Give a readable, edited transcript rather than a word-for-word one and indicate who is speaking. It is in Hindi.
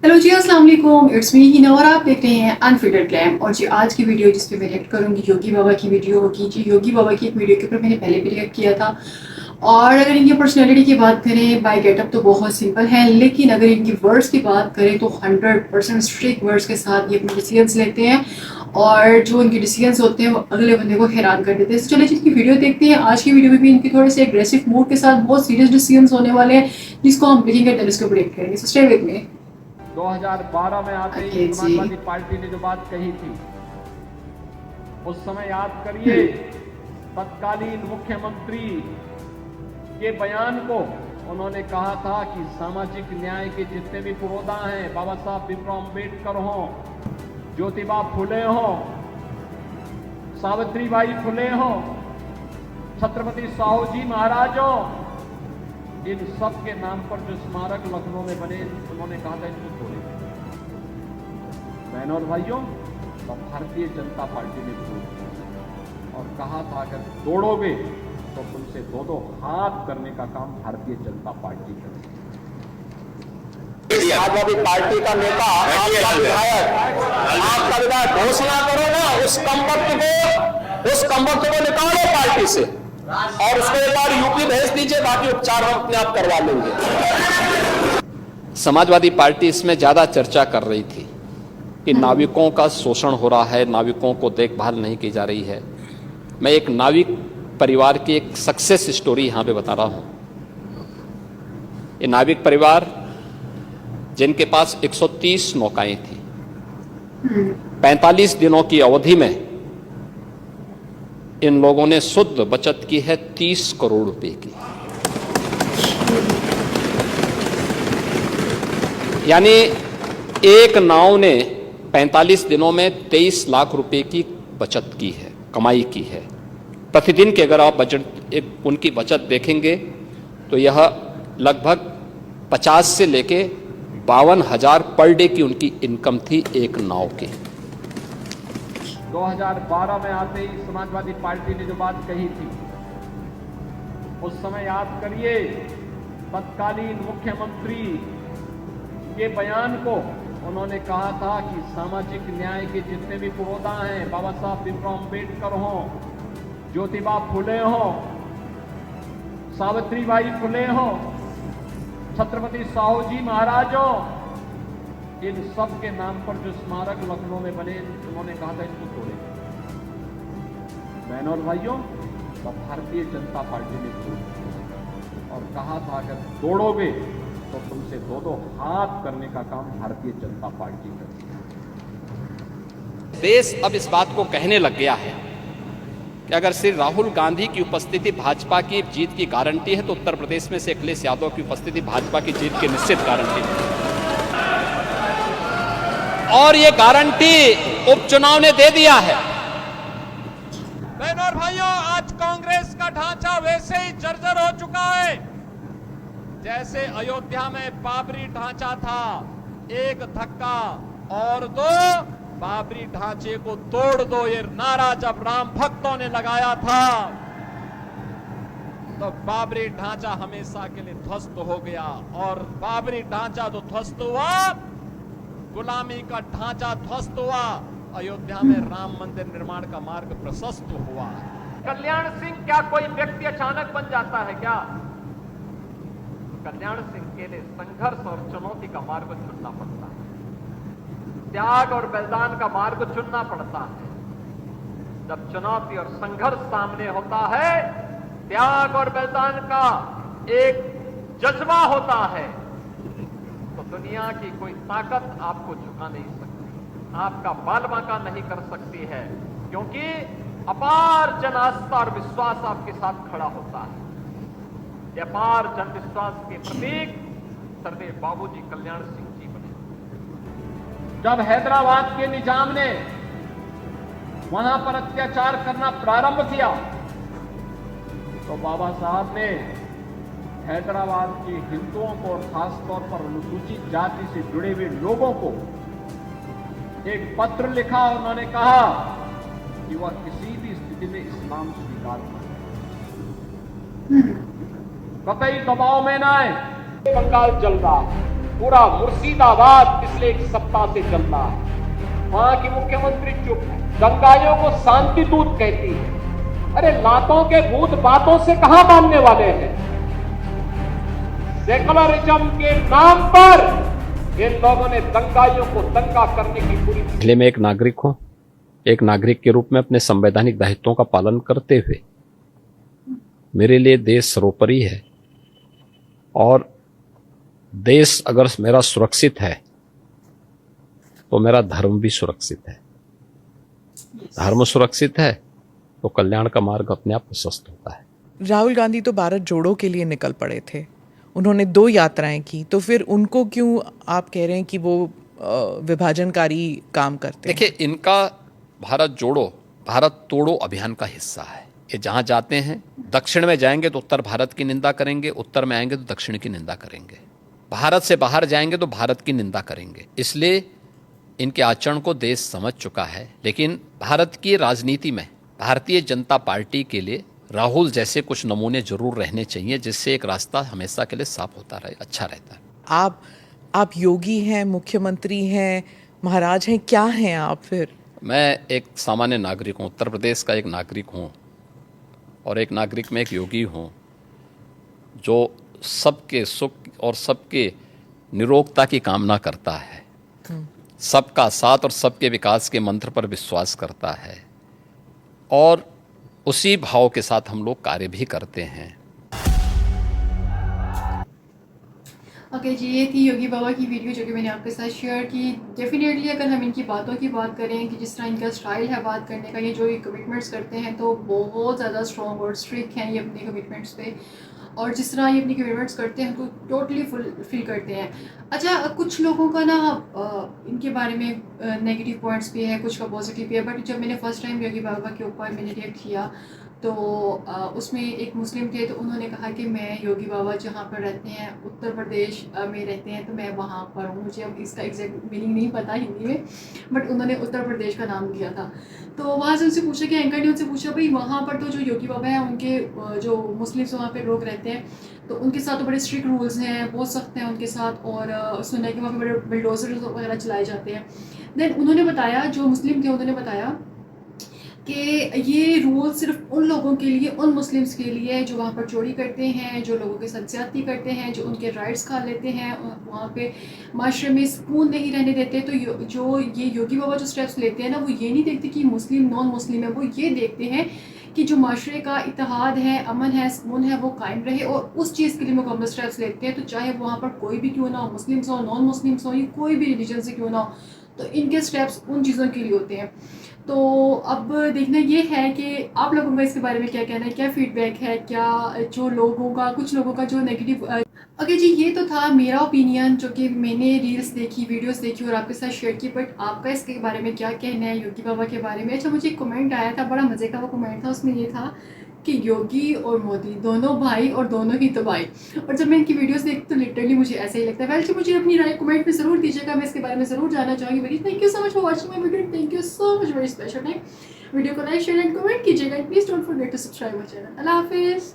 Speaker 1: हेलो जी, अस्सलाम वालेकुम। इट्स मी हिना और आप देख रहे हैं अनफिल्टर्ड ग्लैम। और जी आज की वीडियो जिस पे मैं रिएक्ट करूंगी योगी बाबा की वीडियो होगी। जी योगी बाबा की एक वीडियो के ऊपर मैंने पहले भी रिएक्ट किया था। और अगर इनकी पर्सनैलिटी की बात करें, बाय गेटअप तो बहुत सिंपल है, लेकिन अगर इनकी वर्ड्स की बात करें तो 100% स्ट्रिक्ट वर्ड्स के साथ ये अपने डिसीजंस लेते हैं। और जो इनके डिसीजंस होते हैं वो अगले बंदे को हैरान कर देते हैं। चलिए जिसकी वीडियो देखते हैं। आज की वीडियो में भी इनके थोड़े से एग्रेसिव मूड के साथ बहुत सीरियस डिसीजंस होने वाले हैं, जिसको हम देखेंगे देन उसको प्रेडिक्ट करेंगे। So stay with me.
Speaker 2: 2012 में आते ही
Speaker 1: ओके जी।
Speaker 2: समाजवादी पार्टी ने जो बात कही थी, उस समय याद करिए तत्कालीन मुख्यमंत्री के बयान को। उन्होंने कहा था कि सामाजिक न्याय के जितने भी पुरोधा हैं, बाबा साहब भीमराव अम्बेडकर हों, ज्योतिबा फुले हों, सावित्रीबाई फुले हों, छत्रपति साहू जी महाराज हों, इन सब के नाम पर जो स्मारक लखनऊ में बने, उन्होंने कहा था इनको तोड़ेंगे। बहनों और भाइयों, तो भारतीय जनता पार्टी ने विरोध किया और कहा था अगर तोड़ोगे तो तुमसे दो दो हाथ करने का काम भारतीय जनता पार्टी करेगी।
Speaker 3: समाजवादी पार्टी का नेता, आपका विधायक घोषणा करो ना, उस कमबख्त को निकालो पार्टी से और उसको एक बार यूपी भेज दीजिए, बाकी उपचार हम अपने आप करवा लेंगे।
Speaker 4: समाजवादी पार्टी इसमें ज्यादा चर्चा कर रही थी कि नाविकों का शोषण हो रहा है, नाविकों को देखभाल नहीं की जा रही है। मैं एक नाविक परिवार की एक सक्सेस स्टोरी यहां पे बता रहा हूं। ये नाविक परिवार जिनके पास 130 नौकाएं थी, 45 दिनों की अवधि में इन लोगों ने शुद्ध बचत की है 30 करोड़ रुपए की। यानी एक नाव ने 45 दिनों में 23 लाख रुपए की बचत की है, कमाई की है। प्रतिदिन के अगर आप उनकी बचत देखेंगे तो यह लगभग 50 से लेके 52,000 पर डे की उनकी इनकम थी एक नाव की।
Speaker 2: 2012 में आते ही समाजवादी पार्टी ने जो बात कही थी, उस समय याद करिए तत्कालीन मुख्यमंत्री के बयान को। उन्होंने कहा था कि सामाजिक न्याय के जितने भी पुरोधा हैं, बाबा साहब भीमराव अम्बेडकर हों, ज्योतिबा फुले हों, सावित्रीबाई फुले हों, छत्रपति साहू जी महाराज हों, इन सब के नाम पर जो स्मारक लखनऊ में बने, उन्होंने कहा था इसको तोड़ेंगे। बहनों और भाइयों, तो भारतीय जनता पार्टी ने विरोध किया और कहा था अगर तोड़ोगे तो तुमसे दो दो हाथ करने का काम भारतीय जनता पार्टी करेगी।
Speaker 4: देश अब इस बात को कहने लग गया है कि अगर श्री राहुल गांधी की उपस्थिति भाजपा की जीत की गारंटी है, तो उत्तर प्रदेश में से अखिलेश यादव की उपस्थिति भाजपा की जीत की निश्चित गारंटी है। और ये गारंटी उपचुनाव ने दे दिया है।
Speaker 2: बहनों और भाइयों, आज कांग्रेस का ढांचा वैसे ही जर्जर हो चुका है जैसे अयोध्या में बाबरी ढांचा था। एक धक्का और दो, बाबरी ढांचे को तोड़ दो, ये नारा जब राम भक्तों ने लगाया था तो बाबरी ढांचा हमेशा के लिए ध्वस्त हो गया। और बाबरी ढांचा तो ध्वस्त हुआ, गुलामी का ढांचा ध्वस्त हुआ, अयोध्या में राम मंदिर निर्माण का मार्ग प्रशस्त हुआ। कल्याण सिंह क्या कोई व्यक्ति अचानक बन जाता है क्या? कल्याण सिंह के लिए संघर्ष और चुनौती का मार्ग चुनना पड़ता है, त्याग और बलिदान का मार्ग चुनना पड़ता है। जब चुनौती और संघर्ष सामने होता है, त्याग और बलिदान का एक जज्बा होता है, तो दुनिया की कोई ताकत आपको झुका नहीं सकती, आपका बाल बांका नहीं कर सकती है, क्योंकि अपार जन आस्था और विश्वास आपके साथ खड़ा होता है। ये अपार जन विश्वास के प्रतीक सरदेव बाबूजी कल्याण सिंह जी बने। जब हैदराबाद के निजाम ने वहां पर अत्याचार करना प्रारंभ किया, तो बाबा साहब ने हैदराबाद के हिंदुओं को और खासतौर पर अनुसूचित जाति से जुड़े हुए लोगों को एक पत्र लिखा। उन्होंने कहा कि वह किसी भी स्थिति में इस्लाम स्वीकार न करें, कतई दबाव में न आए। बंगाल जल रहा है, पूरा मुर्शिदाबाद पिछले एक सप्ताह से चल रहा है। वहां की मुख्यमंत्री चुप है, दंगाइयों को शांति दूत कहती है। अरे लातों के भूत बातों से कहां मानने वाले हैं? सेकुलरिज्म के नाम पर इन लोगों ने दंगाइयों को दंगा करने की पूरी।
Speaker 4: पहले मैं एक नागरिक हूं, एक नागरिक के रूप में अपने संवैधानिक दायित्वों का पालन करते हुए मेरे लिए देश सर्वोपरि है, और देश अगर मेरा सुरक्षित है तो मेरा धर्म भी सुरक्षित है। धर्म सुरक्षित है तो कल्याण का मार्ग अपने आप प्रशस्त होता है।
Speaker 5: राहुल गांधी तो भारत जोड़ो के लिए निकल पड़े थे, उन्होंने 2 यात्राएं की, तो फिर उनको क्यों आप कह रहे हैं कि वो विभाजनकारी काम करते हैं?
Speaker 4: देखिए, इनका भारत जोड़ो भारत तोड़ो अभियान का हिस्सा है। ये जहां जाते हैं, दक्षिण में जाएंगे तो उत्तर भारत की निंदा करेंगे, उत्तर में आएंगे तो दक्षिण की निंदा करेंगे, भारत से बाहर जाएंगे तो भारत की निंदा करेंगे। इसलिए इनके आचरण को देश समझ चुका है। लेकिन भारत की राजनीति में भारतीय जनता पार्टी के लिए राहुल जैसे कुछ नमूने जरूर रहने चाहिए, जिससे एक रास्ता हमेशा के लिए साफ होता रहे, अच्छा रहता है।
Speaker 5: आप योगी हैं, मुख्यमंत्री हैं, महाराज हैं, क्या हैं आप फिर?
Speaker 4: मैं एक सामान्य नागरिक हूँ, उत्तर प्रदेश का एक नागरिक हूँ, और एक नागरिक में एक योगी हूँ जो सबके सुख और सबके निरोगता की कामना करता है, सबका साथ और सबके विकास के मंत्र पर विश्वास करता है, और उसी भाव के साथ हम लोग कार्य भी करते हैं।
Speaker 1: ओके जी, ये थी योगी बाबा की वीडियो जो कि मैंने आपके साथ शेयर की। डेफिनेटली अगर हम इनकी बातों की बात करें कि जिस तरह इनका स्टाइल है बात करने का, ये जो ये कमिटमेंट्स करते हैं तो बहुत ज़्यादा स्ट्रॉन्ग और स्ट्रिक्ट हैं ये अपने कमिटमेंट्स पे, और जिस तरह ये अपनी कमिटमेंट्स करते हैं तो टोटली फुलफिल करते हैं। अच्छा, कुछ लोगों का ना इनके बारे में नेगेटिव पॉइंट्स भी है, कुछ का पॉजिटिव भी है, बट जब मैंने फर्स्ट टाइम योगी बाबा के ऊपर मैंने रिएक्ट किया तो उसमें एक मुस्लिम थे, तो उन्होंने कहा कि मैं योगी बाबा जहाँ पर रहते हैं उत्तर प्रदेश में रहते हैं तो मैं वहाँ पर हूँ। मुझे अब इसका एग्जैक्ट मीनिंग नहीं पता हिंदी में, बट उन्होंने उत्तर प्रदेश का नाम लिया था। तो वहाँ से उनसे पूछा कि एंकर ने उनसे पूछा भाई वहाँ पर तो जो योगी बाबा हैं उनके जो मुस्लिम्स वहाँ पर लोग रहते हैं तो उनके साथ तो बड़े स्ट्रिक्ट रूल्स हैं, बहुत सख्त हैं उनके साथ, और सुना है कि वहाँ पर बड़े बिल्डोजर वगैरह चलाए जाते हैं। देन उन्होंने बताया, जो मुस्लिम थे उन्होंने बताया कि ये रूल सिर्फ उन लोगों के लिए, उन मुस्लिम्स के लिए जो वहाँ पर चोरी करते हैं, जो लोगों के साथ ज्यादती करते हैं, जो उनके राइट्स खा लेते हैं, वहाँ पे माशरे में सुकून नहीं रहने देते। तो जो ये योगी बाबा जो स्टेप्स लेते हैं ना, वो ये नहीं देखते कि मुस्लिम नॉन मुस्लिम है, वो ये देखते हैं कि जो माशरे का इत्तेहाद है, अमन है, सुकून है, वो कायम रहे, और उस चीज़ के लिए मुकम्मल स्टेप्स लेते हैं। तो चाहे वहाँ पर कोई भी क्यों ना हो, मुस्लिम्स हो, नॉन मुस्लिम्स हो, या कोई भी रिलीजन से क्यों ना हो, तो इनके स्टेप्स उन चीज़ों के लिए होते हैं। तो अब देखना ये है कि आप लोगों का इसके बारे में क्या कहना है, क्या फीडबैक है, क्या जो लोगों का, कुछ लोगों का जो नेगेटिव। ओके जी, ये तो था मेरा ओपिनियन जो कि मैंने रील्स देखी, वीडियोस देखी और आपके साथ शेयर की, बट आपका इसके बारे में क्या कहना है योगी बाबा के बारे में? अच्छा, मुझे एक कमेंट आया था, बड़ा मज़े का वो कमेंट था, उसमें ये था कि योगी और मोदी दोनों भाई और दोनों ही तबाही। और जब मैं इनकी वीडियोस देखती तो लिटरली मुझे ऐसा ही लगता है। वैसे मुझे अपनी राय कमेंट में ज़रूर दीजिएगा, मैं इसके बारे में ज़रूर जानना चाहूँगी। Very thank you so much for watching my video, thank you so much, very special time. Video को लाइक, शेयर एंड कमेंट कीजिएगा, please don't forget to subscribe my channel. अल्लाह हाफिज़।